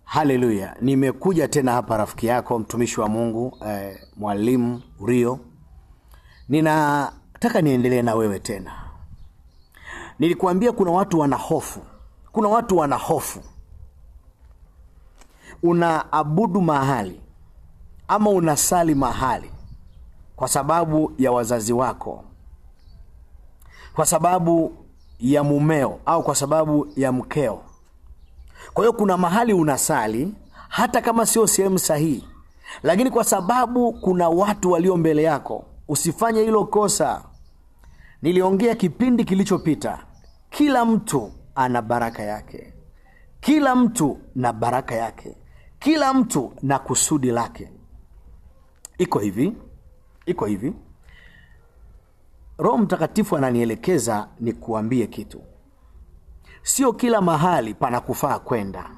Haleluya. Nimekuja tena hapa rafiki yako mtumishi wa Mungu, mwalimu Rio. Ninataka niendelee na wewe tena. Nilikuambia kuna watu wana hofu. Kuna watu wana hofu. Unaabudu mahali ama unasali mahali kwa sababu ya wazazi wako, kwa sababu ya mumeo au kwa sababu ya mkeo. Kwa hiyo kuna mahali unasali hata kama sio sehemu sahihi, lakini kwa sababu kuna watu walio mbele yako. Usifanye hilo kosa. Niliongea kipindi kilichopita, kila mtu ana baraka yake. Kila mtu na baraka yake. Kila mtu na kusudi lake. Iko hivi. Roho Mtakatifu ananielekeza nikuambie kitu. Sio kila mahali panakufaa kwenda.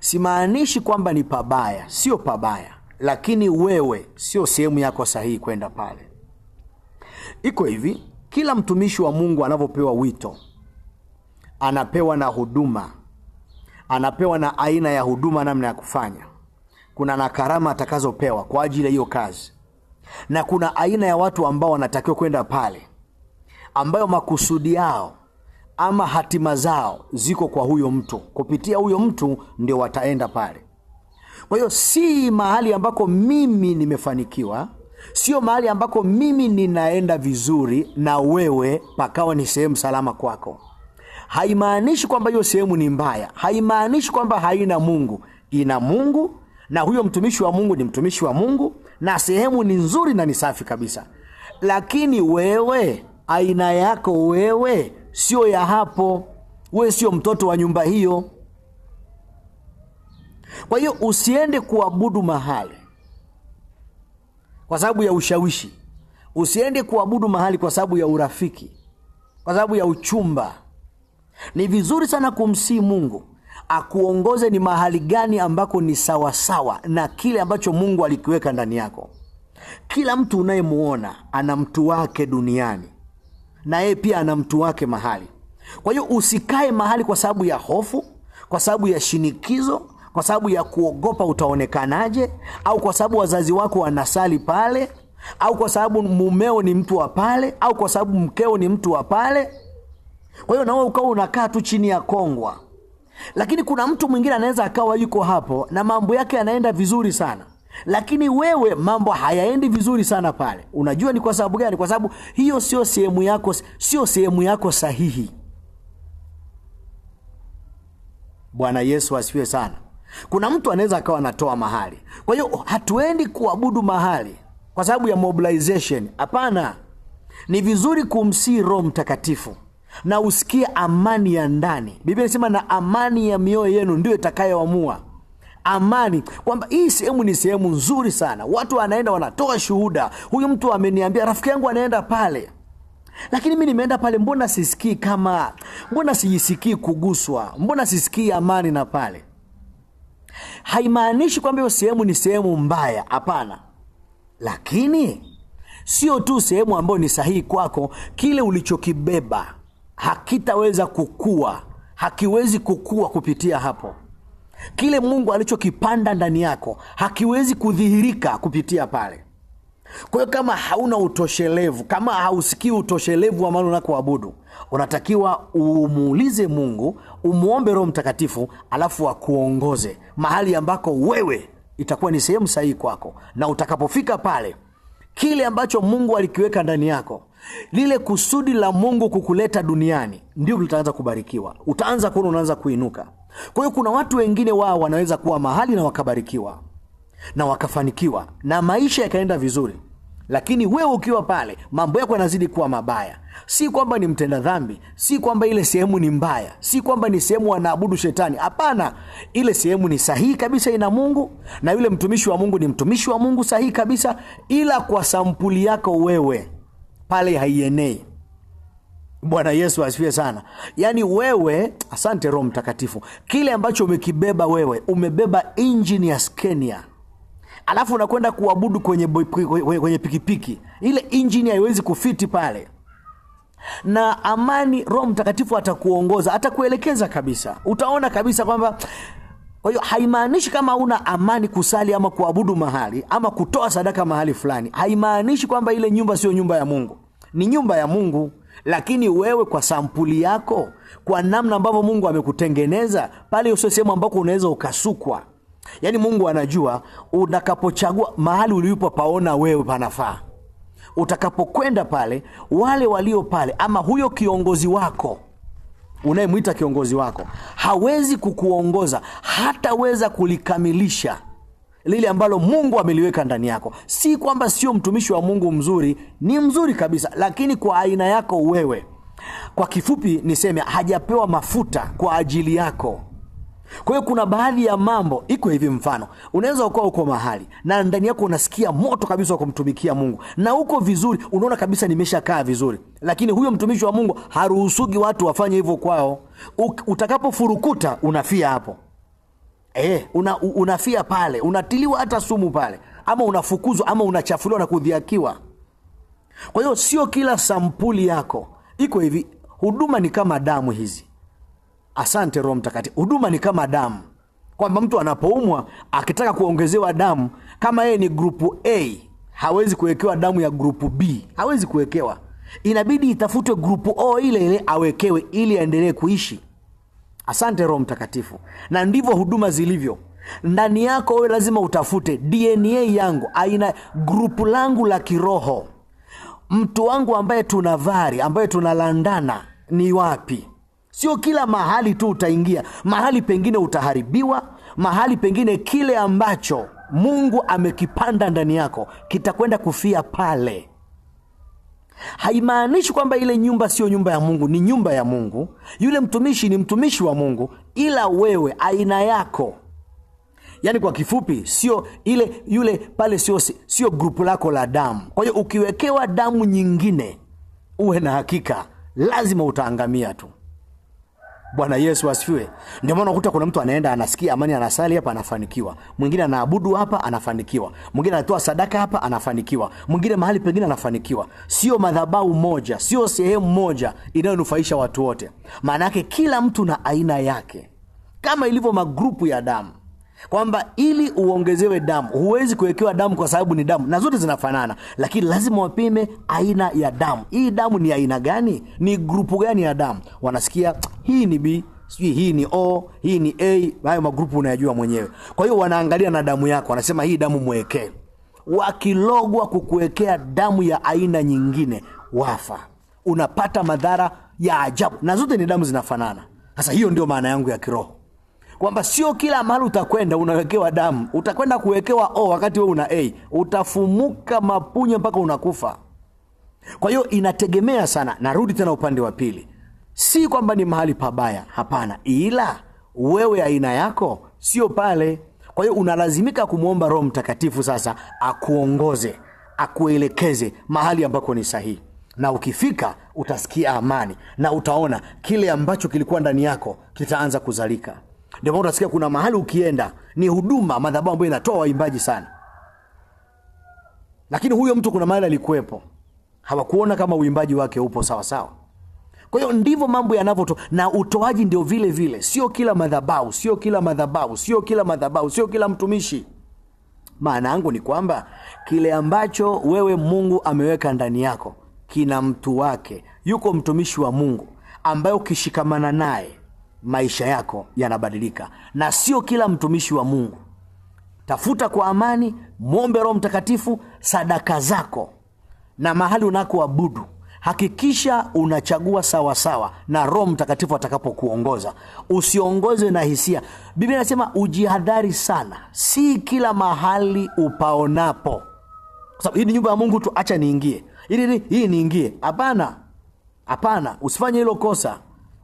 Simaanishi kwamba ni pabaya, sio pabaya, lakini wewe sio sehemu yako sahihi kwenda pale. Iko hivi, kila mtumishi wa Mungu anapopewa wito, anapewa na huduma, anapewa na aina ya huduma, namna ya kufanya. Kuna na karama atakazopewa kwa ajili ya hiyo kazi. Na kuna aina ya watu ambao wanatakiwa kwenda pale, ambayo makusudi yao ama hatima zao ziko kwa huyo mtu. Kupitia huyo mtu ndio wataenda pale. Kwa hiyo si mahali ambako mimi nimefanikiwa, sio mahali ambako mimi ninaenda vizuri na wewe pakawa ni sehemu salama kwako. Haimaanishi kwamba hiyo sehemu ni mbaya. Haimaanishi kwamba haina Mungu. Ina Mungu, na huyo mtumishi wa Mungu ni mtumishi wa Mungu, na sehemu ni nzuri na ni safi kabisa. Lakini wewe, aina yako wewe sio ya hapo. Wewe sio mtoto wa nyumba hiyo. Kwa hiyo usiende kuabudu mahali kwa sababu ya ushawishi. Usiende kuabudu mahali kwa sababu ya urafiki, kwa sababu ya uchumba. Ni vizuri sana kumsihi Mungu akuongoze ni mahali gani ambako ni sawa sawa na kile ambacho Mungu alikiweka ndani yako. Kila mtu unayemuona ana mtu wake duniani, na yeye pia ana mtu wake mahali. Kwa hiyo usikae mahali kwa sababu ya hofu, kwa sababu ya shinikizo, kwa sababu ya kuogopa utaonekanaje, au kwa sababu wazazi wako wanasali pale, au kwa sababu mumeo ni mtu wa pale, au kwa sababu mkeo ni mtu wa pale. Kwa hiyo na wewe ukawa unakaa tu chini ya kongwa. Lakini kuna mtu mwingine anaweza akawa yuko hapo na mambo yake yanaenda vizuri sana, lakini wewe mambo hayaendi vizuri sana pale. Unajua ni kwa sababu gani? Kwa sababu hiyo sio sehemu yako sahihi. Bwana Yesu asifiwe sana. Kuna mtu anaweza akawa anatoa mahali. Kwa hiyo hatuendi kuabudu mahali kwa sababu ya mobilization. Hapana. Ni vizuri kumsihi Roho Mtakatifu na usikie amani ya ndani. Biblia inasema na amani ya mioyo yenu ndio itakayoamua. Amani, kwamba hii sehemu ni sehemu nzuri sana. Watu wanaenda wanatoa shuhuda. Huyu mtu ameniambia rafiki yangu anaenda pale, lakini mimi nimeenda pale, mbona sijisikii kuguswa, mbona sisikii amani na pale. Haimaanishi kwamba hiyo sehemu ni sehemu mbaya, hapana. Lakini sio tu sehemu ambayo ni sahihi kwako. Kile ulichokibeba hakitaweza kukua, hakiwezi kukua kupitia hapo. Kile Mungu alichokipanda ndani yako hakiwezi kudhihirika kupitia pale. Kwa hiyo kama hauna utoshelevu, kama hausikii utoshelevu wa mahali unakoabudu, unatakiwa umuulize Mungu, umuombe Roho Mtakatifu, alafu akuongoze mahali ambako wewe itakuwa ni sehemu sahihi kwako. Na utakapofika pale, kile ambacho Mungu alikiweka ndani yako, lile kusudi la Mungu kukuleta duniani, ndio utaanza kubarikiwa. Utaanza kuona unaanza kuinuka. Kwa hiyo kuna watu wengine wao wanaweza kuwa mahali na wakabarikiwa na wakafanikiwa na maisha yakaenda vizuri, lakini wewe ukiwa pale mambo yako yanazidi kuwa mabaya. Si kwamba ni mtenda dhambi, si kwamba ile sehemu ni mbaya, si kwamba ni sehemu wanaabudu shetani. Hapana, ile sehemu ni sahihi kabisa, ina Mungu, na yule mtumishi wa Mungu ni mtumishi wa Mungu sahihi kabisa, ila kwa sampuli yako wewe pale haienei. Bwana Yesu asifiwe sana. Yaani wewe, asante Roho Mtakatifu, kile ambacho umekibeba wewe, umebeba engine ya Scania. Alafu unakwenda kuabudu kwenye pikipiki. Ile engine haiwezi kufiti pale. Na amani, Roho Mtakatifu atakuongoza, atakuelekeza kabisa. Utaona kabisa kwamba Kwa hiyo haimaanishi kama una amani kusali ama kuabudu mahali ama kutoa sadaka mahali fulani, haimaanishi kwamba ile nyumba sio nyumba ya Mungu. Ni nyumba ya Mungu, lakini wewe kwa sampuli yako, kwa namna ambavyo Mungu amekutengeneza, pale usio sehemu ambako unaweza ukasukwa. Yaani Mungu anajua utakapochagua mahali ulipo paona wewe panafaa. Utakapokwenda pale, wale walio pale ama huyo kiongozi wako unayemwita kiongozi wako hawezi kukuongoza, hataweza kulikamilisha lile ambalo Mungu ameliweka ndani yako. Si kwamba sio mtumishi wa Mungu mzuri, ni mzuri kabisa, lakini kwa aina yako wewe. Kwa kifupi niseme hajapewa mafuta kwa ajili yako. Kwa hiyo kuna baadhi ya mambo iko hivi, mfano unaweza kuwa uko mahali na ndani yako unasikia moto kabisa wa kumtumikia Mungu na uko vizuri, unaona kabisa nimeshakaa vizuri, lakini huyo mtumishi wa Mungu haruhusugi watu wafanye hivyo kwao. Utakapofurukuta unafia hapo. Unafia pale, unatiliwa hata sumu pale, ama unafukuzwa ama unachafuliwa na kudhiakiwa. Kwa hiyo sio kila sampuli yako iko hivi. Huduma ni kama damu hizi. Asante Roho Mtakatifu. Huduma ni kama damu, kwamba mtu anapoumwa akitaka kuongezewa damu, kama yeye ni grupu A, hawezi kuwekewa damu ya grupu B, hawezi kuwekewa. Inabidi itafutwe grupu O ile ile awekewe ili aendelee kuishi. Asante Roho Mtakatifu. Na ndivyo huduma zilivyo. Ndani yako wewe lazima utafute DNA yangu, aina grupu langu la kiroho. Mtu wangu ambaye tunavari, ambaye tunalandana ni wapi? Sio kila mahali tu utaingia. Mahali pengine utaharibiwa, mahali pengine kile ambacho Mungu amekipanda ndani yako kitakwenda kufia pale. Haimaanishi kwamba ile nyumba sio nyumba ya Mungu, ni nyumba ya Mungu. Yule mtumishi ni mtumishi wa Mungu, ila wewe aina yako. Yaani kwa kifupi sio ile yule pale, sio grupu lako la damu. Kwa hiyo ukiwekewa damu nyingine, uwe na hakika lazima utaangamia tu. Bwana Yesu asifiwe. Ndio maana unakuta kuna mtu anaenda anasikia amani, anasali hapa anafanikiwa. Mwingine anaabudu hapa anafanikiwa. Mwingine anatoa sadaka hapa anafanikiwa. Mwingine mahali pengine anafanikiwa. Sio madhabahu moja, sio sehemu moja inayonufaisha watu wote. Maana yake kila mtu na aina yake. Kama ilivyo magrupu ya damu, kwamba ili uongezewe damu huwezi kuwekewa damu kwa sababu ni damu na zote zinafanana, lakini lazima wapime aina ya damu. Hii damu ni aina gani? Ni grupu gani ya damu? Wanasikia hii ni B, hii ni O, hii ni A. Hayo magrupu unayajua mwenyewe. Kwa hiyo wanaangalia na damu yako, wanasema hii damu mwekee. Wakilogwa kukuwekea damu ya aina nyingine, wafa. Unapata madhara ya ajabu na zote ni damu zinafanana. Sasa hiyo ndio maana yangu ya kiroho, kwamba sio kila mahali utakwenda unawekewa damu. Utakwenda kuwekewa O wakati wewe una A, utafumuka mapunye mpaka unakufa. Kwa hiyo inategemea sana. Narudi tena upande wa pili, si kwamba ni mahali pabaya, hapana, ila wewe aina yako sio pale. Kwa hiyo unalazimika kumuomba Roho Mtakatifu sasa akuongoze, akuelekeze mahali ambako ni sahihi. Na ukifika utasikia amani na utaona kile ambacho kilikuwa ndani yako kitaanza kuzalika. Ndio maana unasikia kuna mahali ukienda ni huduma, madhabahu ambayo inatoa waimbaji sana, lakini huyo mtu kuna mahali alikuwepo, hawakuona kama uimbaji wake upo sawa sawa. Kwa hiyo ndivyo mambo yanavyotoa, na utoaji ndio vile vile. Sio kila madhabahu, sio kila madhabahu, sio kila madhabahu, sio kila mtumishi. Maana yangu ni kwamba kile ambacho wewe Mungu ameweka ndani yako kina mtu wake. Yuko mtumishi wa Mungu ambaye ukishikamana naye maisha yako yanabadilika, na sio kila mtumishi wa Mungu. Tafuta kwa amani, muombe Roho Mtakatifu, sadaka zako na mahali unakoabudu hakikisha unachagua sawa sawa na Roho Mtakatifu atakapokuongoza. Usiongoze na hisia. Biblia inasema ujihadhari sana, si kila mahali upaonapo. Kwa sababu hii ni nyumba ya Mungu tu, acha niingie. Hii niingie. Hapana. Hapana, usifanye hilo kosa.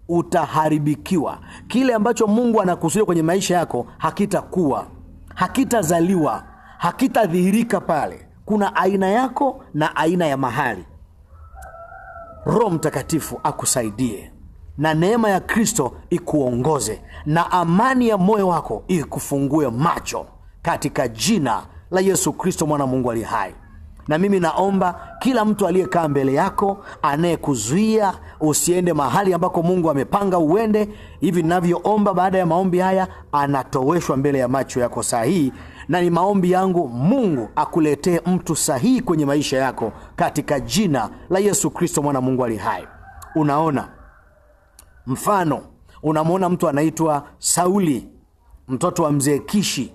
Utaharibikiwa. Kile ambacho Mungu anakusudia kwenye maisha yako hakitakuwa, hakitazaliwa, hakitadhihirika pale. Kuna aina yako na aina ya mahali. Roho Mtakatifu akusaidie na neema ya Kristo ikuongoze na amani ya moyo wako ikufungue macho katika jina la Yesu Kristo mwana Mungu aliye hai. Na mimi naomba kila mtu aliyekaa mbele yako, anayekuzuia usiende mahali ambako Mungu amepanga uende, hivi ninavyoomba baada ya maombi haya, anatoweshwa mbele ya macho yako sahihi. Na ni maombi yangu Mungu akuletee mtu sahihi kwenye maisha yako katika jina la Yesu Kristo mwana Mungu ali hai. Unaona mfano, unamwona mtu anaitwa Sauli, mtoto wa mzee Kishi.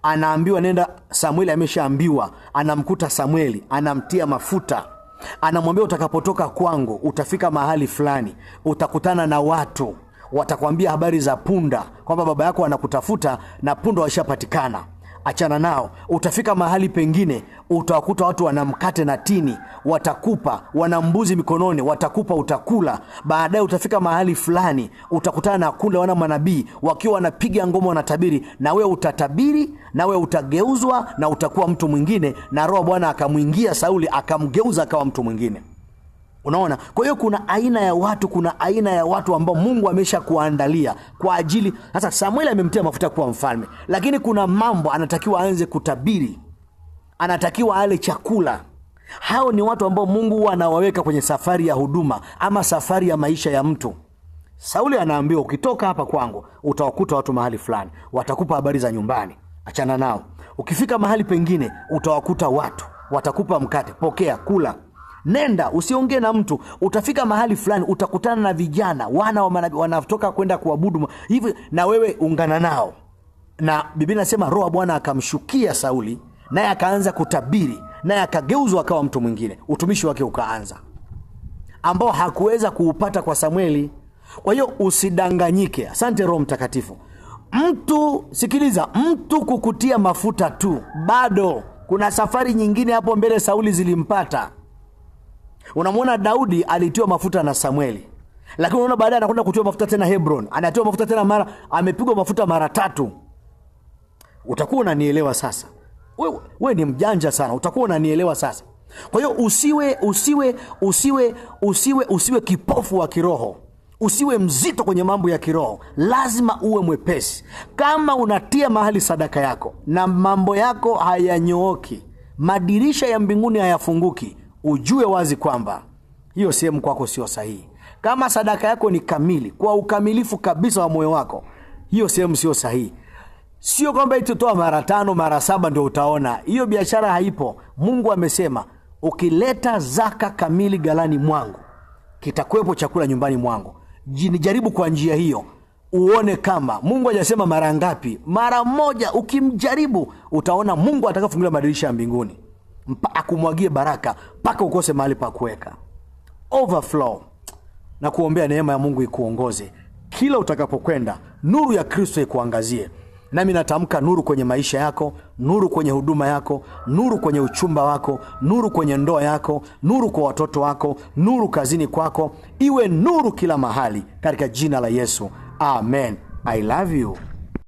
Anaambiwa nenda, Samueli ameshaambiwa, anamkuta Samueli, anamtia mafuta, anamwambia utakapotoka kwangu utafika mahali fulani, utakutana na watu watakwambia habari za punda, kwamba baba yako anakutafuta na punda washapatikana, achana nao. Utafika mahali pengine, utawakuta watu wana mkate na tini, watakupa, wana mbuzi mikononi, watakupa, utakula. Baadaye utafika mahali fulani, utakutana na kundi wana manabii wakiwa wanapiga ngoma, wanatabiri, na wewe utatabiri, na wewe utageuzwa na utakuwa mtu mwingine, na Roho Bwana akamwingia Sauli akamgeuza akawa mtu mwingine. Unaona? Kwa hiyo kuna aina ya watu ambao Mungu amesha kuandalia kwa ajili. Sasa Samueli amemtia mafuta kuwa mfalme, lakini kuna mambo anatakiwa aanze kutabiri, anatakiwa ale chakula. Hao ni watu ambao Mungu anawaweka kwenye safari ya huduma ama safari ya maisha ya mtu. Sauli anaambiwa ukitoka hapa kwangu utawakuta watu mahali fulani, watakupa habari za nyumbani, achana nao. Ukifika mahali pengine utawakuta watu, watakupa mkate, pokea, kula. Nenda, usiongee na mtu. Utafika mahali fulani, utakutana na vijana wanatoka kwenda kuabudu hivi, na wewe ungana nao. Na Biblia inasema Roho Bwana akamshukia Sauli, naye akaanza kutabiri, naye akageuzwa akawa mtu mwingine. Utumishi wake ukaanza, ambao hakuweza kuupata kwa Samueli. Kwa hiyo usidanganyike. Asante Roho Mtakatifu. Sikiliza, mtu kukutia mafuta tu, bado kuna safari nyingine hapo mbele Sauli zilimpata. Unamwona Daudi alitiwa mafuta na Samueli, lakini unaona baadaye anakwenda kutiwa mafuta tena Hebron, anatiwa mafuta tena amepigwa mafuta mara 3. Utakuwa unanielewa sasa. Wewe ni mjanja sana, utakuwa unanielewa sasa. Kwa hiyo usiwe kipofu wa kiroho. Usiwe mzito kwenye mambo ya kiroho. Lazima uwe mwepesi. Kama unatia mahali sadaka yako na mambo yako hayanyooki, madirisha ya mbinguni hayafunguki, ujue wazi kwamba hiyo sehemu kwako sio sahihi. Kama sadaka yako ni kamili, kwa ukamilifu kabisa wa moyo wako, hiyo sehemu sio sahihi. Sio kwamba itotoa mara 5 mara 7 ndio utaona. Hiyo biashara haipo. Mungu amesema ukileta zaka kamili galani mwangu, kitakuwepo chakula nyumbani mwangu. Nijaribu kwa njia hiyo uone kama Mungu hajasema mara ngapi. Mara moja ukimjaribu, utaona Mungu atakafungulia madirisha ya mbinguni, akumwagie baraka mpaka ukose mahali pa kuweka. Overflow. Na kuombea neema ya Mungu ikuongoze kila utakapokwenda, nuru ya Kristo ikuangazie. Nami natamka nuru kwenye maisha yako, nuru kwenye huduma yako, nuru kwenye uchumba wako, nuru kwenye ndoa yako, nuru kwa watoto wako, nuru kazini kwako. Iwe nuru kila mahali katika jina la Yesu. Amen. I love you.